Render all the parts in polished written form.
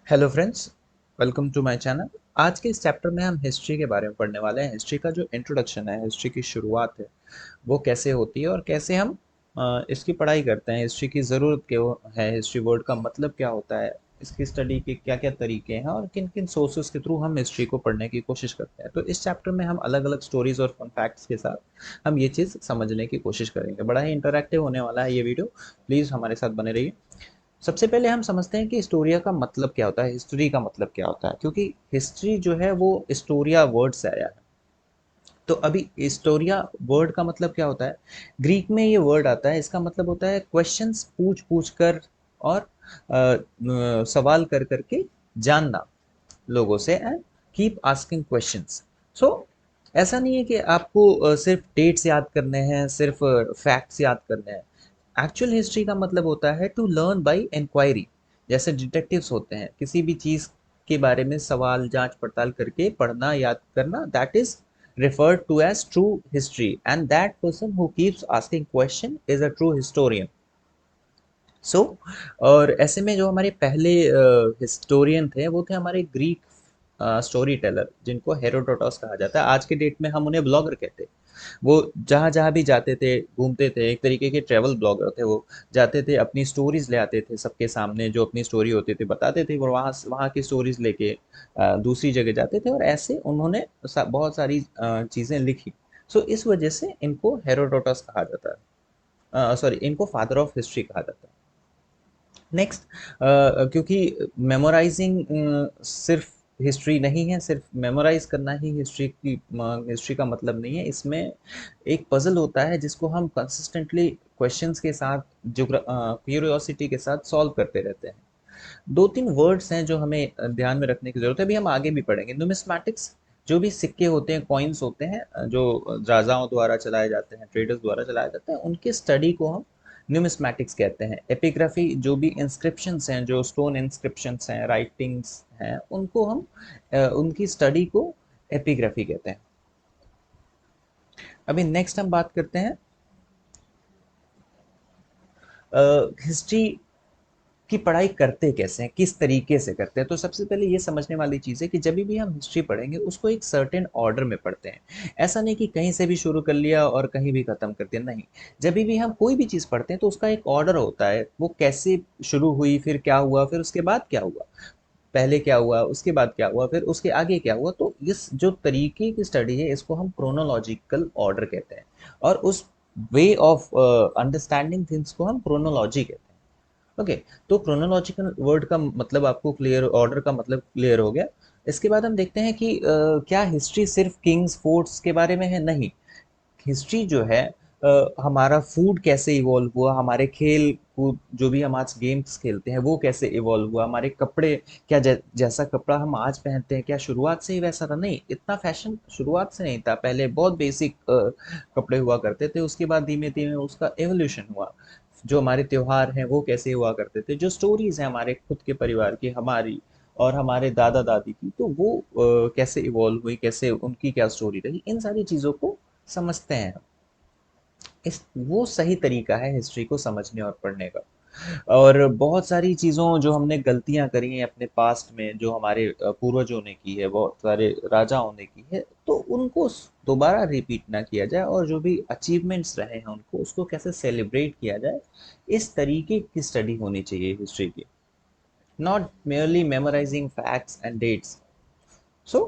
Hello friends, welcome to my channel. आज के इस चैप्टर में हम हिस्ट्री के बारे में पढ़ने वाले हैं। हिस्ट्री का जो इंट्रोडक्शन है, हिस्ट्री की शुरुआत है, वो कैसे होती है और कैसे हम इसकी पढ़ाई करते हैं। हिस्ट्री की ज़रूरत क्यों है, हिस्ट्री वर्ड का मतलब क्या होता है, इसकी स्टडी के क्या क्या तरीके हैं और किन किन सोर्सेज के थ्रू हम हिस्ट्री को पढ़ने की कोशिश करते हैं। तो इस चैप्टर में हम अलग अलग स्टोरीज और फन फैक्ट्स के साथ हम ये चीज़ समझने की कोशिश करेंगे। बड़ा ही इंटरैक्टिव होने वाला है ये वीडियो, प्लीज़ हमारे साथ बने रहिए। सबसे पहले हम समझते हैं कि हिस्टोरिया का मतलब क्या होता है, हिस्ट्री का मतलब क्या होता है, क्योंकि हिस्ट्री जो है वो हिस्टोरिया वर्ड से आया है। तो अभी हिस्टोरिया वर्ड का मतलब क्या होता है? ग्रीक में ये वर्ड आता है, इसका मतलब होता है क्वेश्चंस पूछ पूछ कर और सवाल कर करके जानना लोगों से, एंड कीप आस्किंग क्वेश्चंस। सो ऐसा नहीं है कि आपको सिर्फ डेट्स याद करने हैं, सिर्फ फैक्ट्स याद करने हैं। एक्चुअल हिस्ट्री का मतलब होता है टू लर्न बाय इंक्वायरी। जैसे डिटेक्टिव्स होते हैं, किसी भी चीज के बारे में सवाल जांच पड़ताल करके पढ़ना याद करना, that is referred to as true history, and that person who keeps asking question is a true historian. सो और ऐसे में जो हमारे पहले हिस्टोरियन थे वो थे हमारे ग्रीक स्टोरी टेलर, जिनको हेरोडोटस कहा जाता है। आज के डेट में हम उन्हें ब्लॉगर कहते हैं। वो जहाँ जहाँ भी जाते थे, घूमते थे, एक तरीके के ट्रेवल ब्लॉगर थे वो। जाते थे, अपनी स्टोरीज ले आते थे सबके सामने, जो अपनी स्टोरी होती थी बताते थे, और वहाँ की स्टोरीज लेके दूसरी जगह जाते थे, और ऐसे उन्होंने बहुत सारी चीज़ें लिखी। सो इस वजह से इनको हेरोडोटस कहा जाता है, सॉरी, इनको फादर ऑफ हिस्ट्री कहा जाता है। नेक्स्ट, क्योंकि मेमोराइजिंग सिर्फ हिस्ट्री नहीं है, सिर्फ मेमोराइज करना ही हिस्ट्री का मतलब नहीं है। इसमें एक पजल होता है जिसको हम कंसिस्टेंटली क्वेश्चंस के साथ, जो क्यूरियोसिटी के साथ सॉल्व करते रहते हैं। दो तीन वर्ड्स हैं जो हमें ध्यान में रखने की जरूरत है, अभी हम आगे भी पढ़ेंगे। न्यूमिस्मैटिक्स, जो भी सिक्के होते हैं, कॉइन्स होते हैं, जो राजाओं द्वारा चलाए जाते हैं, ट्रेडर्स द्वारा चलाए जाते हैं, उनके स्टडी को हम न्यूमिस्मैटिक्स कहते हैं। एपिग्राफी, जो भी इंस्क्रिप्शंस हैं, जो स्टोन इंस्क्रिप्शंस हैं, राइटिंग्स हैं, उनको हम उनकी स्टडी को एपिग्राफी कहते हैं। अभी नेक्स्ट हम बात करते हैं हिस्ट्री की पढ़ाई करते कैसे हैं, किस तरीके से करते हैं। तो सबसे पहले ये समझने वाली चीज़ है कि जब भी हम हिस्ट्री पढ़ेंगे उसको एक सर्टेन ऑर्डर में पढ़ते हैं। ऐसा नहीं कि कहीं से भी शुरू कर लिया और कहीं भी खत्म कर दिया, नहीं। जब भी हम कोई भी चीज़ पढ़ते हैं तो उसका एक ऑर्डर होता है, वो कैसे शुरू हुई, फिर क्या हुआ, फिर उसके बाद क्या हुआ, पहले क्या हुआ, उसके बाद क्या हुआ, फिर उसके आगे क्या हुआ। तो इस जो तरीके की स्टडी है, इसको हम क्रोनोलॉजिकल ऑर्डर कहते हैं, और उस वे ऑफ अंडरस्टैंडिंग थिंग्स को हम क्रोनोलॉजी कहते हैं। ओके, तो क्रोनोलॉजिकल वर्ड का मतलब आपको क्लियर, ऑर्डर का मतलब क्लियर हो गया। इसके बाद हम देखते हैं कि क्या हिस्ट्री सिर्फ किंग्स फोर्ट्स के बारे में है? नहीं। हिस्ट्री जो है, हमारा फूड कैसे इवॉल्व हुआ, हमारे खेल कूद, जो भी हम आज गेम्स खेलते हैं, वो कैसे इवॉल्व हुआ, हमारे कपड़े, क्या जैसा कपड़ा हम आज पहनते हैं, क्या शुरुआत से ही वैसा था? नहीं, इतना फैशन शुरुआत से नहीं था। पहले बहुत बेसिक कपड़े हुआ करते थे, उसके बाद धीमे धीमे उसका एवोल्यूशन हुआ। जो हमारे त्योहार हैं वो कैसे हुआ करते थे, जो स्टोरीज हैं हमारे खुद के परिवार की, हमारी और हमारे दादा दादी की, तो वो कैसे इवॉल्व हुई, कैसे उनकी क्या स्टोरी रही, इन सारी चीज़ों को समझते हैं। इस वो सही तरीका है हिस्ट्री को समझने और पढ़ने का। और बहुत सारी चीज़ों, जो हमने गलतियां करी हैं अपने पास्ट में, जो हमारे पूर्वजों ने की है, बहुत सारे राजाओं ने की है, तो उनको दोबारा रिपीट ना किया जाए, और जो भी अचीवमेंट्स रहे हैं उनको, उसको कैसे सेलिब्रेट किया जाए, इस तरीके की स्टडी होनी चाहिए हिस्ट्री की। Not merely memorizing facts and dates. सो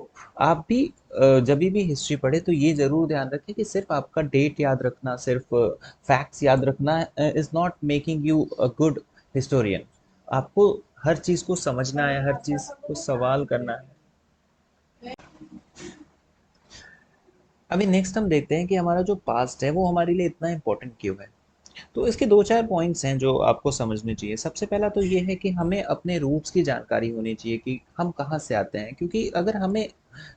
आप भी जब भी हिस्ट्री पढ़े तो ये जरूर ध्यान रखें कि सिर्फ आपका डेट याद रखना, सिर्फ फैक्ट्स याद रखना is not making you a good historian. आपको हर चीज को समझना है, हर चीज को सवाल करना है। अभी नेक्स्ट हम देखते हैं कि हमारा जो पास्ट है वो हमारे लिए इतना इम्पोर्टेंट क्यों है। तो इसके दो चार पॉइंट्स हैं जो आपको समझने चाहिए। सबसे पहला तो ये है कि हमें अपने रूट्स की जानकारी होनी चाहिए, कि हम कहाँ से आते हैं। क्योंकि अगर हमें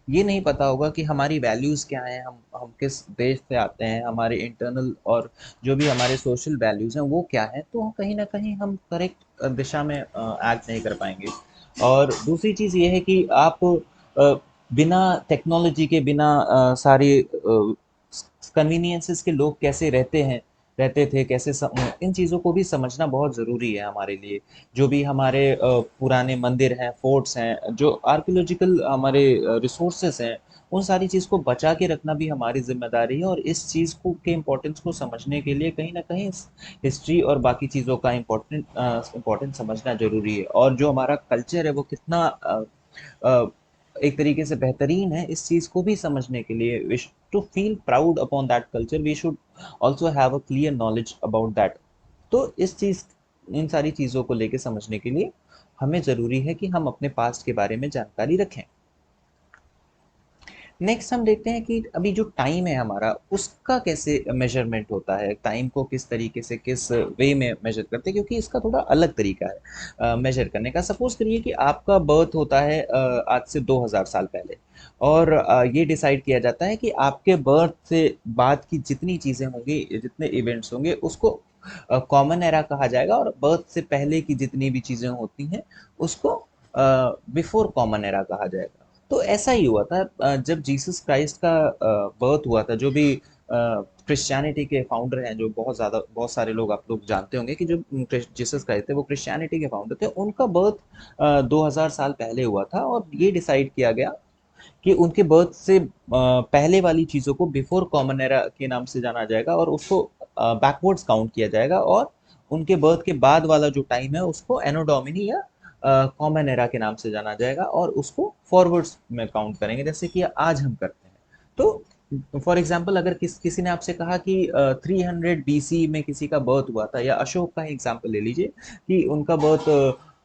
ये नहीं पता होगा कि हमारी वैल्यूज़ क्या हैं, हम किस देश से आते हैं, हमारे इंटरनल और जो भी हमारे सोशल वैल्यूज़ हैं वो क्या हैं, तो कहीं ना कहीं हम करेक्ट दिशा में एक्ट नहीं कर पाएंगे। और दूसरी चीज़ ये है कि आप बिना टेक्नोलॉजी के, बिना सारी कन्वीनियंसेस के लोग कैसे रहते हैं, रहते थे, इन चीज़ों को भी समझना बहुत ज़रूरी है हमारे लिए। जो भी हमारे पुराने मंदिर हैं, फोर्ट्स हैं, जो आर्कियोलॉजिकल हमारे रिसोर्सेज हैं, उन सारी चीज़ को बचा के रखना भी हमारी जिम्मेदारी है। और इस चीज़ को के इम्पोर्टेंस को समझने के लिए कहीं ना कहीं हिस्ट्री और बाकी चीज़ों का इम्पोर्टेंस समझना जरूरी है। और जो हमारा कल्चर है वो कितना अ, एक तरीके से बेहतरीन है, इस चीज़ को भी समझने के लिए to feel proud upon that culture we should also have a clear knowledge about that. तो इन सारी चीज़ों को लेके समझने के लिए हमें ज़रूरी है कि हम अपने पास्ट के बारे में जानकारी रखें। नेक्स्ट हम देखते हैं कि अभी जो टाइम है हमारा, उसका कैसे मेजरमेंट होता है, टाइम को किस तरीके से किस वे में मेजर करते हैं, क्योंकि इसका थोड़ा अलग तरीका है मेजर करने का। सपोज करिए कि आपका बर्थ होता है आज से 2000 साल पहले, और ये डिसाइड किया जाता है कि आपके बर्थ से बाद की जितनी चीज़ें होंगी, जितने इवेंट्स होंगे, उसको कॉमन एरा कहा जाएगा, और बर्थ से पहले की जितनी भी चीज़ें होती हैं उसको बिफोर कॉमन एरा कहा जाएगा। तो ऐसा ही हुआ था जब जीसस क्राइस्ट का बर्थ हुआ था। जो भी क्रिश्चियनिटी के फाउंडर हैं, जो बहुत सारे लोग आप लोग जानते होंगे कि जो जीसस क्राइस्ट थे वो क्रिश्चियनिटी के फाउंडर थे, उनका बर्थ 2000 साल पहले हुआ था। और ये डिसाइड किया गया कि उनके बर्थ से पहले वाली चीज़ों को बिफोर कॉमन एरा के नाम से जाना जाएगा, और उसको बैकवर्ड्स काउंट किया जाएगा। और उनके बर्थ के बाद वाला जो टाइम है उसको एनो डोमिनी या कॉमन एरा के नाम से जाना जाएगा, और उसको फॉरवर्ड्स में काउंट करेंगे, जैसे कि आज हम करते हैं। तो फॉर एग्जाम्पल, अगर किसी ने आपसे कहा कि 300 BC में किसी का बर्थ हुआ था, या अशोक का ही एग्जाम्पल ले लीजिए कि उनका बर्थ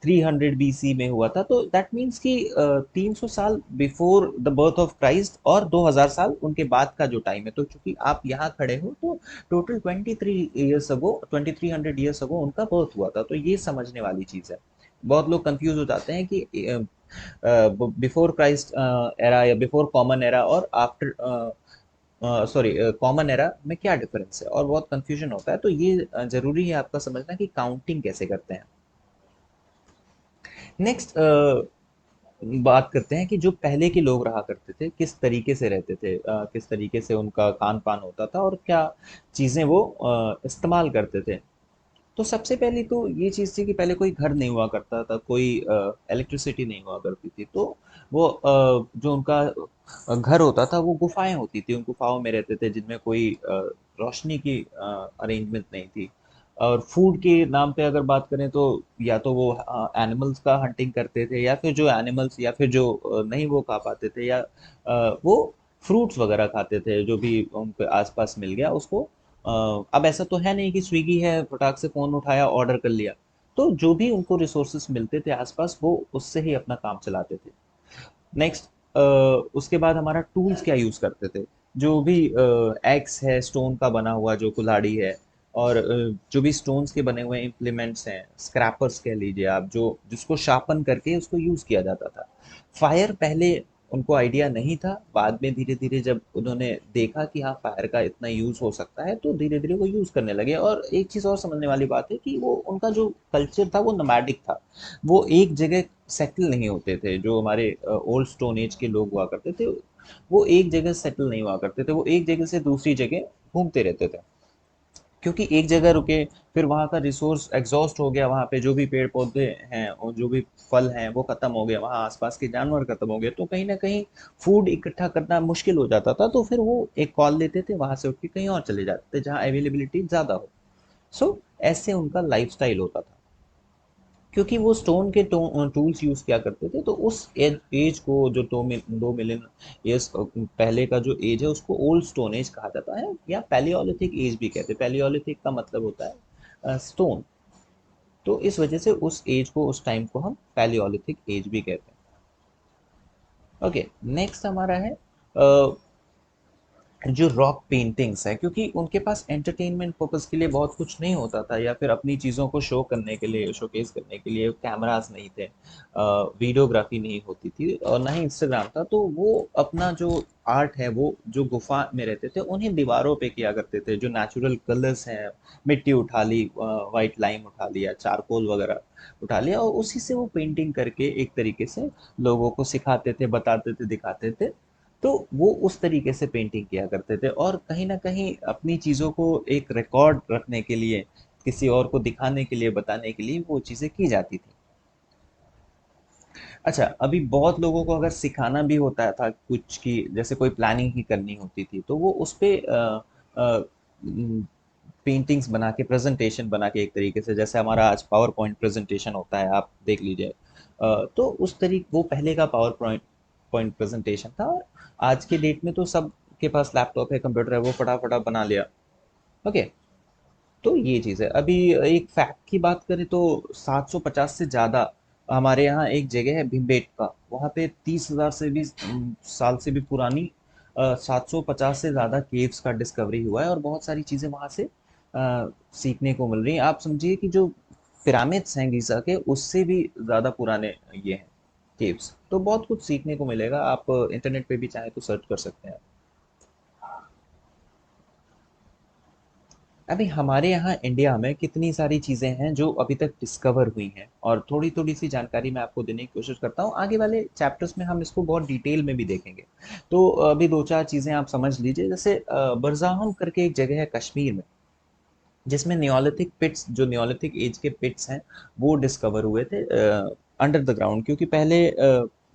300 BC में हुआ था, तो दैट मीन्स कि 300 साल before the birth of Christ और 2000 साल उनके बाद का जो टाइम है। तो चूंकि आप यहाँ खड़े हो, तो टोटल 2300 ईयर्स अगो उनका बर्थ हुआ था। तो ये समझने वाली चीज़ है। बहुत लोग कंफ्यूज हो जाते हैं कि बिफोर क्राइस्ट एरा या बिफोर कॉमन एरा और आफ्टर सॉरी कॉमन एरा में क्या डिफरेंस है, और बहुत कंफ्यूजन होता है। तो ये जरूरी है आपका समझना कि काउंटिंग कैसे करते हैं। नेक्स्ट बात करते हैं कि जो पहले के लोग रहा करते थे किस तरीके से रहते थे, किस तरीके से उनका खान पान होता था, और क्या चीज़ें वो इस्तेमाल करते थे। तो सबसे पहली तो ये चीज़ थी कि पहले कोई घर नहीं हुआ करता था, कोई इलेक्ट्रिसिटी नहीं हुआ करती थी। तो वो जो उनका घर होता था वो गुफाएं होती थी, उन गुफाओं में रहते थे, जिनमें कोई रोशनी की अरेंजमेंट नहीं थी। और फूड के नाम पे अगर बात करें, तो या तो वो एनिमल्स का हंटिंग करते थे, या फिर जो एनिमल्स, या फिर जो नहीं वो खा पाते थे, या वो फ्रूट्स वगैरह खाते थे, जो भी उनके आसपास मिल गया उसको। अब ऐसा तो है नहीं कि स्विगी है, फटाक से फ़ोन उठाया, ऑर्डर कर लिया। तो जो भी उनको रिसोर्सेस मिलते थे आसपास, वो उससे ही अपना काम चलाते थे। नेक्स्ट उसके बाद हमारा टूल्स क्या यूज़ करते थे। जो भी एक्स है, स्टोन का बना हुआ जो कुल्हाड़ी है, और जो भी स्टोन्स के बने हुए इम्प्लीमेंट्स हैं, स्क्रैपर्स कह लीजिए आप, जो जिसको शार्पन करके उसको यूज़ किया जाता था। फायर पहले उनको आइडिया नहीं था, बाद में धीरे धीरे जब उन्होंने देखा कि हाँ फायर का इतना यूज़ हो सकता है, तो धीरे धीरे वो यूज़ करने लगे। और एक चीज़ और समझने वाली बात है कि वो उनका जो कल्चर था वो नोमैडिक था। वो एक जगह सेटल नहीं होते थे। जो हमारे ओल्ड स्टोन एज के लोग हुआ करते थे, वो एक जगह सेटल नहीं हुआ करते थे, वो एक जगह से दूसरी जगह घूमते रहते थे। क्योंकि एक जगह रुके, फिर वहाँ का रिसोर्स एग्जॉस्ट हो गया, वहाँ पे जो भी पेड़ पौधे हैं और जो भी फल हैं वो खत्म हो गए, वहाँ आसपास के जानवर खत्म हो गए, तो कहीं ना कहीं फूड इकट्ठा करना मुश्किल हो जाता था। तो फिर वो एक कॉल लेते थे, वहाँ से उठ के कहीं और चले जाते थे जहाँ अवेलेबिलिटी ज़्यादा हो। सो ऐसे उनका लाइफस्टाइल होता था। क्योंकि वो स्टोन के टूल्स यूज़ किया करते थे, तो उस एज को, जो 2 मिलियन ईयर्स पहले का जो एज है, उसको ओल्ड स्टोन एज कहा जाता है, या पैलियोलिथिक एज भी कहते हैं। पैलियोलिथिक का मतलब होता है स्टोन। तो इस वजह से उस एज को, उस टाइम को हम पैलियोलिथिक एज भी कहते हैं। ओके, नेक्स्ट हमारा है जो रॉक पेंटिंग्स है। क्योंकि उनके पास एंटरटेनमेंट पर्पस के लिए बहुत कुछ नहीं होता था, या फिर अपनी चीज़ों को शो करने के लिए, शोकेस करने के लिए कैमरास नहीं थे, वीडियोग्राफी नहीं होती थी, और ना ही इंस्टाग्राम था। तो वो अपना जो आर्ट है वो जो गुफा में रहते थे उन्हीं दीवारों पे किया करते थे। जो नेचुरल कलर्स हैं, मिट्टी उठा ली, वाइट लाइम उठा लिया, चारकोल वगैरह उठा लिया, और उसी से वो पेंटिंग करके एक तरीके से लोगों को सिखाते थे, बताते थे, दिखाते थे, तो वो उस तरीके से पेंटिंग किया करते थे और कहीं न कहीं अपनी चीज़ों को एक रिकॉर्ड रखने के लिए, किसी और को दिखाने के लिए, बताने के लिए वो चीज़ें की जाती थी। अच्छा, अभी बहुत लोगों को अगर सिखाना भी होता था कुछ की जैसे कोई प्लानिंग ही करनी होती थी, तो वो उसपे पेंटिंग्स बना के, प्रेज़ेंटेशन बना के एक तरीके से जैसे हमारा आज पावर पॉइंट प्रेज़ेंटेशन होता है, आप देख लीजिए। तो उस तरी वो पहले का पावर पॉइंट पॉइंट प्रेज़ेंटेशन था और आज के डेट में तो सबके पास लैपटॉप है, कंप्यूटर है, वो फटाफट बना लिया। ओके, तो ये चीज़ है। अभी एक फैक्ट की बात करें तो 750 से ज़्यादा हमारे यहाँ एक जगह है भीमबेटका, वहाँ पे 30,000 से भी साल से भी पुरानी 750 से ज़्यादा केव्स का डिस्कवरी हुआ है और बहुत सारी चीज़ें वहाँ से सीखने को मिल रही हैं। आप समझिए कि जो पिरामिड्स हैं गीज़ा के, उससे भी ज़्यादा पुराने ये हैं केव्स। तो बहुत कुछ सीखने को मिलेगा, आप इंटरनेट पे भी चाहें तो सर्च कर सकते हैं। अभी हमारे यहाँ इंडिया में कितनी सारी चीज़ें हैं जो अभी तक डिस्कवर हुई हैं और थोड़ी-थोड़ी सी जानकारी मैं आपको देने की कोशिश करता हूँ। आगे वाले चैप्टर्स में हम इसको बहुत डिटेल में भी देखेंगे। तो अभी 2-4 चीज़ें आप समझ लीजिए जैसे बरज़ाहम करके एक जगह है कश्मीर में, जिसमें नियोलिथिक पिट्स जो नियोलिथिक एज के पिट्स हैं, वो डिस्कवर हुए थे अंडर द ग्राउंड क्योंकि पहले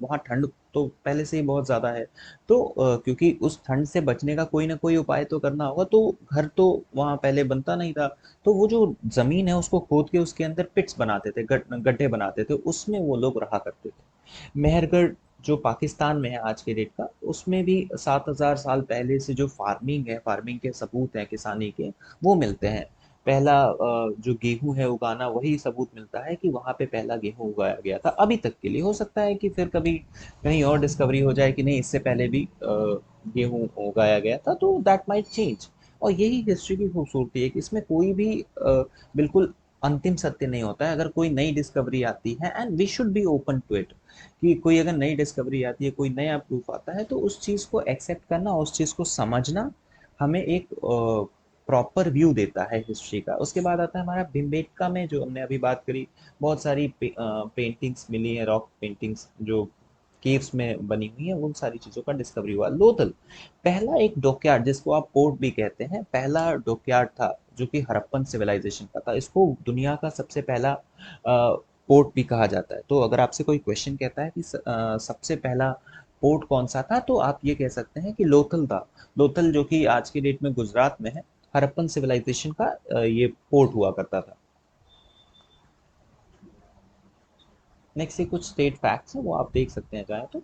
वहाँ ठंड तो पहले से ही बहुत ज़्यादा है। तो क्योंकि उस ठंड से बचने का कोई ना कोई उपाय तो करना होगा, तो घर तो वहाँ पहले बनता नहीं था। तो वो जो ज़मीन है उसको खोद के उसके अंदर पिट्स बनाते थे, गड्ढे बनाते थे, उसमें वो लोग रहा करते थे। मेहरगढ़ जो पाकिस्तान में है आज के डेट का, उसमें भी 7,000 साल पहले से जो फार्मिंग है, फार्मिंग के सबूत हैं किसानी के, वो मिलते हैं। पहला जो गेहूँ है उगाना वही सबूत मिलता है कि वहाँ पे पहला गेहूँ उगाया गया था। अभी तक के लिए हो सकता है कि फिर कभी कहीं और डिस्कवरी हो जाए कि नहीं इससे पहले भी गेहूँ उगाया गया था, तो दैट माइट चेंज। और यही हिस्ट्री की खूबसूरती है कि इसमें कोई भी बिल्कुल अंतिम सत्य नहीं होता है। अगर कोई नई डिस्कवरी आती है and we should be open to it, कि कोई अगर नई डिस्कवरी आती है, कोई नया प्रूफ आता है, तो उस चीज़ को एक्सेप्ट करना, उस चीज़ को समझना हमें एक प्रॉपर व्यू देता है हिस्ट्री का। उसके बाद आता है हमारा भीमबेटका में जो हमने अभी बात करी, बहुत सारी पेंटिंग्स मिली हैं, रॉक पेंटिंग्स जो केव्स में बनी हुई है, उन सारी चीज़ों का डिस्कवरी हुआ। लोथल पहला एक डॉकयार्ड जिसको आप पोर्ट भी कहते हैं, पहला डॉकयार्ड था जो कि हड़प्पन सिविलाइजेशन का था। इसको दुनिया का सबसे पहला पोर्ट भी कहा जाता है। तो अगर आपसे कोई क्वेश्चन कहता है कि सबसे पहला पोर्ट कौन सा था, तो आप ये कह सकते हैं कि लोथल था। लोथल जो कि आज की डेट में गुजरात में है, हड़प्पन सिविलाइजेशन का ये पोर्ट हुआ करता था। नेक्स्ट ये कुछ स्टेट फैक्ट्स हैं, वो आप देख सकते हैं चाहे तो।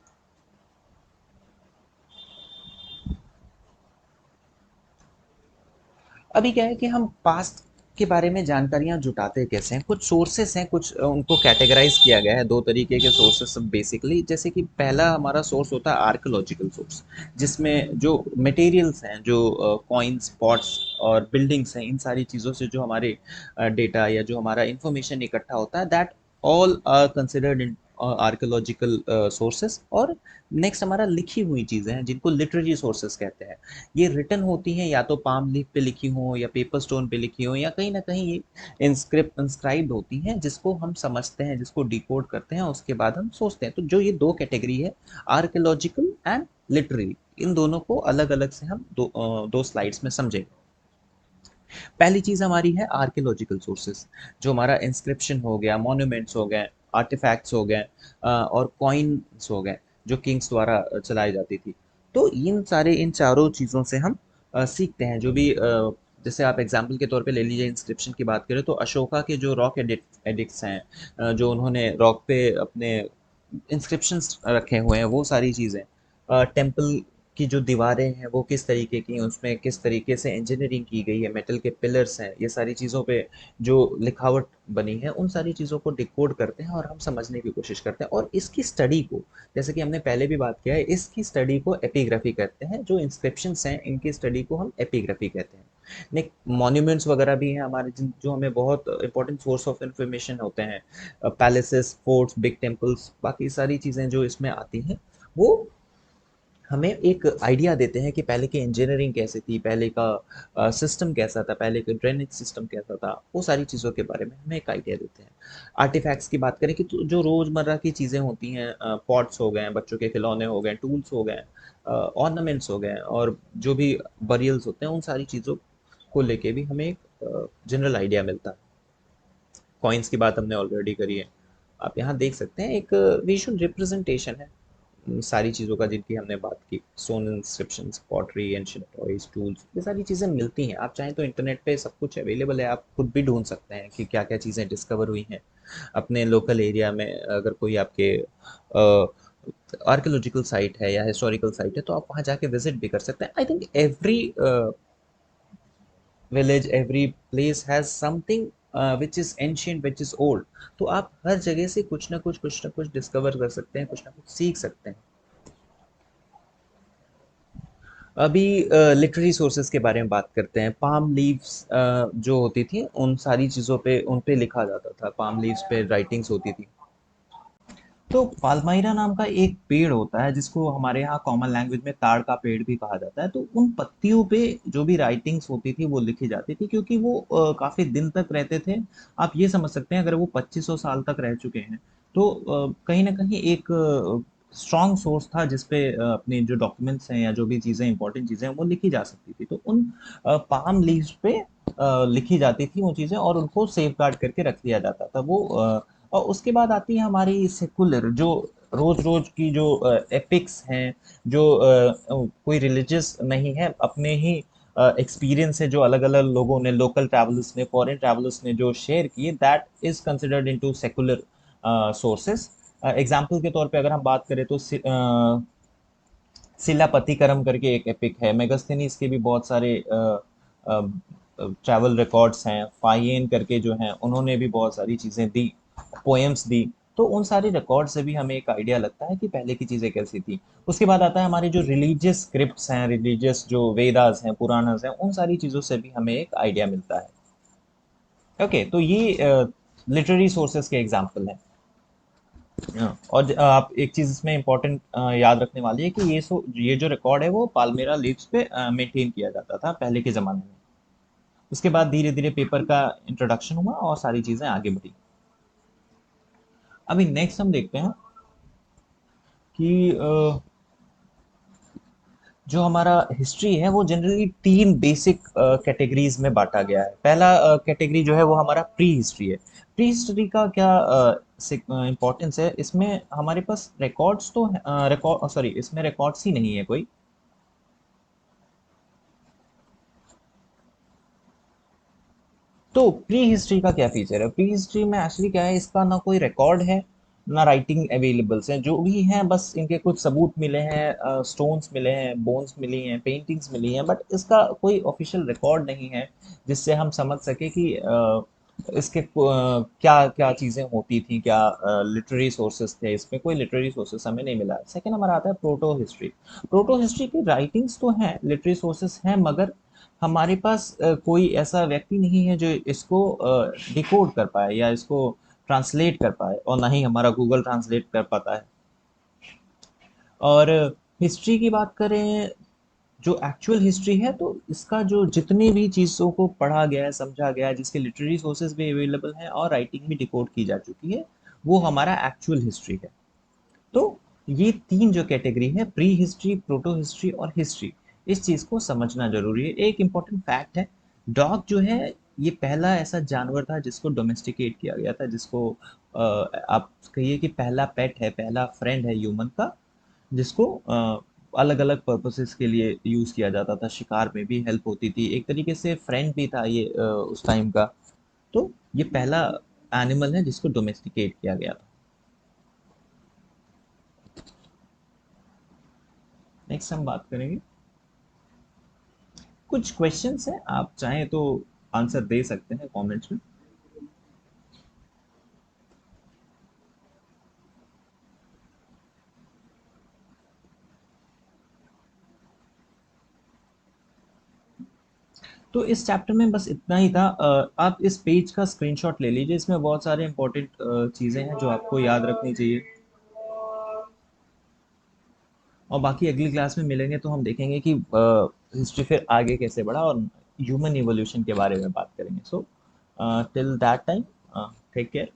अभी क्या है कि हम पास्ट के बारे में जानकारियां जुटाते कैसे हैं, कुछ सोर्सेस हैं, कुछ उनको कैटेगराइज किया गया है दो तरीके के सोर्सेस बेसिकली। जैसे कि पहला हमारा सोर्स होता है आर्कियोलॉजिकल सोर्स, जिसमें जो मटेरियल्स हैं, जो कॉइन्स, पॉट्स और बिल्डिंग्स हैं, इन सारी चीज़ों से जो हमारे डेटा या जो हमारा इंफॉर्मेशन इकट्ठा होता है, that all are considered in archaeological sources. और नेक्स्ट हमारा लिखी हुई चीज़ें हैं जिनको लिटरेरी सोर्सेस कहते हैं। ये रिटन होती हैं, या तो पाम लीफ पे लिखी हो या पेपर स्टोन पे लिखी हो, या कहीं ना कहीं ये इंस्क्राइब्ड होती हैं, जिसको हम समझते हैं, जिसको डिकोड करते हैं, उसके बाद हम सोचते हैं। तो जो ये दो कैटेगरी है, आर्कियोलॉजिकल एंड लिटरेरी, इन दोनों को अलग अलग से हम दो स्लाइड्स में समझेंगे। पहली चीज हमारी है आर्कियोलॉजिकल सोर्सेस, जो हमारा इंस्क्रिप्शन हो गया, मॉन्यूमेंट्स हो गए, आर्टिफैक्ट्स हो गए, और कॉइन्स हो गए जो किंग्स द्वारा चलाई जाती थी। तो इन चारों चीज़ों से हम सीखते हैं। जो भी जैसे आप एग्जाम्पल के तौर पे ले लीजिए, इंस्क्रिप्शन की बात करें तो अशोका के जो रॉक एडिक्ट्स हैं, जो उन्होंने रॉक पे अपने इंस्क्रिप्शंस रखे हुए हैं, वो सारी चीज़ें, टेम्पल की जो दीवारें हैं वो किस तरीके की हैं, उसमें किस तरीके से इंजीनियरिंग की गई है, मेटल के पिलर्स हैं, ये सारी चीज़ों पे जो लिखावट बनी है, उन सारी चीज़ों को डिकोड करते हैं और हम समझने की कोशिश करते हैं। और इसकी स्टडी को, जैसे कि हमने पहले भी बात किया है, इसकी स्टडी को एपिग्राफी कहते हैं। जो इंस्क्रिप्शंस हैं इनकी स्टडी को हम एपिग्राफी कहते हैं। नेक्स्ट मॉन्यूमेंट्स वगैरह भी हैं हमारे, जिन जो हमें बहुत इंपॉर्टेंट सोर्स ऑफ इंफॉर्मेशन होते हैं, पैलेसेस, फोर्ट्स, बिग टेम्पल्स, बाकी सारी चीज़ें जो इसमें आती हैं, वो हमें एक आइडिया देते हैं कि पहले की इंजीनियरिंग कैसी थी, पहले का सिस्टम कैसा था, पहले का ड्रेनेज सिस्टम कैसा था, वो सारी चीज़ों के बारे में हमें एक आइडिया देते हैं। आर्टिफैक्ट्स की बात करें कि तो जो रोज़मर्रा की चीज़ें होती हैं, पॉट्स हो गए, बच्चों के खिलौने हो गए, टूल्स हो गए, ऑर्नामेंट्स हो गए और जो भी बरियल्स होते हैं, उन सारी चीज़ों को लेके भी हमें एक जनरल आइडिया मिलता है। कॉइन्स की बात हमने ऑलरेडी करी है। आप यहाँ देख सकते हैं एक विजुअल रिप्रेजेंटेशन है सारी चीज़ों का जिनकी हमने बात की। Stone inscriptions, pottery, ancient toys, tools, ये सारी चीज़ें मिलती हैं। आप चाहें तो इंटरनेट पे सब कुछ अवेलेबल है, आप खुद भी ढूंढ सकते हैं कि क्या क्या चीज़ें डिस्कवर हुई हैं अपने लोकल एरिया में। अगर कोई आपके आर्कियोलॉजिकल साइट है या हिस्टोरिकल साइट है तो आप वहाँ जाके विजिट भी कर सकते हैं। I think every village, every place has something which is ancient, which is old. तो आप हर जगह से कुछ ना कुछ डिस्कवर कर सकते हैं, कुछ ना कुछ सीख सकते हैं। अभी लिटरेरी सोर्सेज के बारे में बात करते हैं। पाम लीव्स जो होती थी उन सारी चीज़ों पे उन पे लिखा जाता था, पाम लीव्स पे राइटिंग्स होती थी। तो पाल्माइरा नाम का एक पेड़ होता है जिसको हमारे यहाँ कॉमन लैंग्वेज में ताड़ का पेड़ भी कहा जाता है। तो उन पत्तियों पे जो भी राइटिंग्स होती थी वो लिखी जाती थी क्योंकि वो काफी दिन तक रहते थे। आप ये समझ सकते हैं अगर वो 2500 साल तक रह चुके हैं तो कहीं ना कहीं एक स्ट्रॉन्ग सोर्स था जिसपे अपने जो डॉक्यूमेंट्स हैं या जो भी चीजें इंपॉर्टेंट चीजें हैं वो लिखी जा सकती थी। तो उन पाम लीव्स पे लिखी जाती थी वो चीजें और उनको सेफ गार्ड करके रख दिया जाता था। वो और उसके बाद आती है हमारी सेकुलर, जो रोज रोज की जो एपिक्स हैं, जो कोई रिलीजियस नहीं है, अपने ही एक्सपीरियंस है जो अलग अलग लोगों ने, लोकल ट्रैवलर्स ने, फॉरेन ट्रैवलर्स ने जो शेयर किए, that is considered into secular sources. Example के तौर पे अगर हम बात करें तो सिलापतिकरम करके एक एपिक है। मेगास्थनीज के भी बहुत सारे ट्रैवल रिकॉर्ड्स हैं। फाइयन करके जो हैं उन्होंने भी बहुत सारी चीज़ें दी, पोएम्स दी। तो उन सारी रिकॉर्ड से भी हमें एक आइडिया लगता है कि पहले की चीज़ें कैसी थी। उसके बाद आता है हमारी जो रिलीजियस स्क्रिप्ट्स हैं, रिलीजियस जो वेदास हैं, पुराणास हैं, उन सारी चीज़ों से भी हमें एक आइडिया मिलता है। ओके, तो ये लिटरेरी सोर्सेस के एग्जाम्पल हैं। और आप एक चीज इसमें इम्पोर्टेंट याद रखने वाली है कि ये जो रिकॉर्ड है वो पाल्मेरा लीव्स पे मेंटेन किया जाता था पहले के ज़माने में। उसके बाद धीरे धीरे पेपर का इंट्रोडक्शन हुआ और सारी चीज़ें आगे बढ़ी। अभी नेक्स्ट हम देखते हैं कि जो हमारा हिस्ट्री है वो जनरली तीन बेसिक कैटेगरीज में बांटा गया है। पहला कैटेगरी जो है वो हमारा प्री हिस्ट्री है। प्री हिस्ट्री का क्या इम्पोर्टेंस है, इसमें हमारे पास रिकॉर्ड्स तो रिकॉर्ड, सॉरी, इसमें रिकॉर्ड्स ही नहीं है कोई। तो प्री हिस्ट्री का क्या फीचर है? प्री हिस्ट्री में एक्चुअली क्या है, इसका ना कोई रिकॉर्ड है, ना राइटिंग अवेलेबल्स हैं। जो भी हैं बस इनके कुछ सबूत मिले हैं, स्टोन्स मिले हैं, बोन्स मिली हैं, पेंटिंग्स मिली हैं, बट इसका कोई ऑफिशियल रिकॉर्ड नहीं है जिससे हम समझ सके कि इसके क्या क्या चीज़ें होती थी, क्या लिटरेरी सोर्सेस थे। इसमें कोई लिटरेरी सोर्सेस हमें नहीं मिला। सेकेंड हमारा आता है प्रोटो हिस्ट्री। प्रोटो हिस्ट्री की राइटिंग्स तो हैं, लिटरेरी सोर्सेस हैं, मगर हमारे पास कोई ऐसा व्यक्ति नहीं है जो इसको डिकोड कर पाए या इसको ट्रांसलेट कर पाए, और ना ही हमारा गूगल ट्रांसलेट कर पाता है। और हिस्ट्री की बात करें, जो एक्चुअल हिस्ट्री है, तो इसका जो जितनी भी चीज़ों को पढ़ा गया है, समझा गया है, जिसके लिटरेरी सोर्सेज भी अवेलेबल हैं और राइटिंग भी डिकोड की जा चुकी है, वो हमारा एक्चुअल हिस्ट्री है। तो ये तीन जो कैटेगरी है, प्री हिस्ट्री, प्रोटो हिस्ट्री और हिस्ट्री, इस चीज़ को समझना जरूरी है। एक इम्पॉर्टेंट फैक्ट है, डॉग जो है ये पहला ऐसा जानवर था जिसको डोमेस्टिकेट किया गया था, जिसको आप कहिए कि पहला पेट है, पहला फ्रेंड है ह्यूमन का, जिसको अलग अलग पर्पसेस के लिए यूज़ किया जाता था। शिकार में भी हेल्प होती थी, एक तरीके से फ्रेंड भी था ये उस टाइम का। तो ये पहला एनिमल है जिसको डोमेस्टिकेट किया गया था। नेक्स्ट हम बात करेंगे, कुछ क्वेश्चंस हैं, आप चाहें तो आंसर दे सकते हैं कमेंट्स में। तो इस चैप्टर में बस इतना ही था। आप इस पेज का स्क्रीनशॉट ले लीजिए, इसमें बहुत सारे इंपॉर्टेंट चीज़ें हैं जो आपको याद रखनी चाहिए। और बाकी अगली क्लास में मिलेंगे तो हम देखेंगे कि हिस्ट्री फिर आगे कैसे बढ़ा और ह्यूमन इवोल्यूशन के बारे में बात करेंगे। So till that time take care.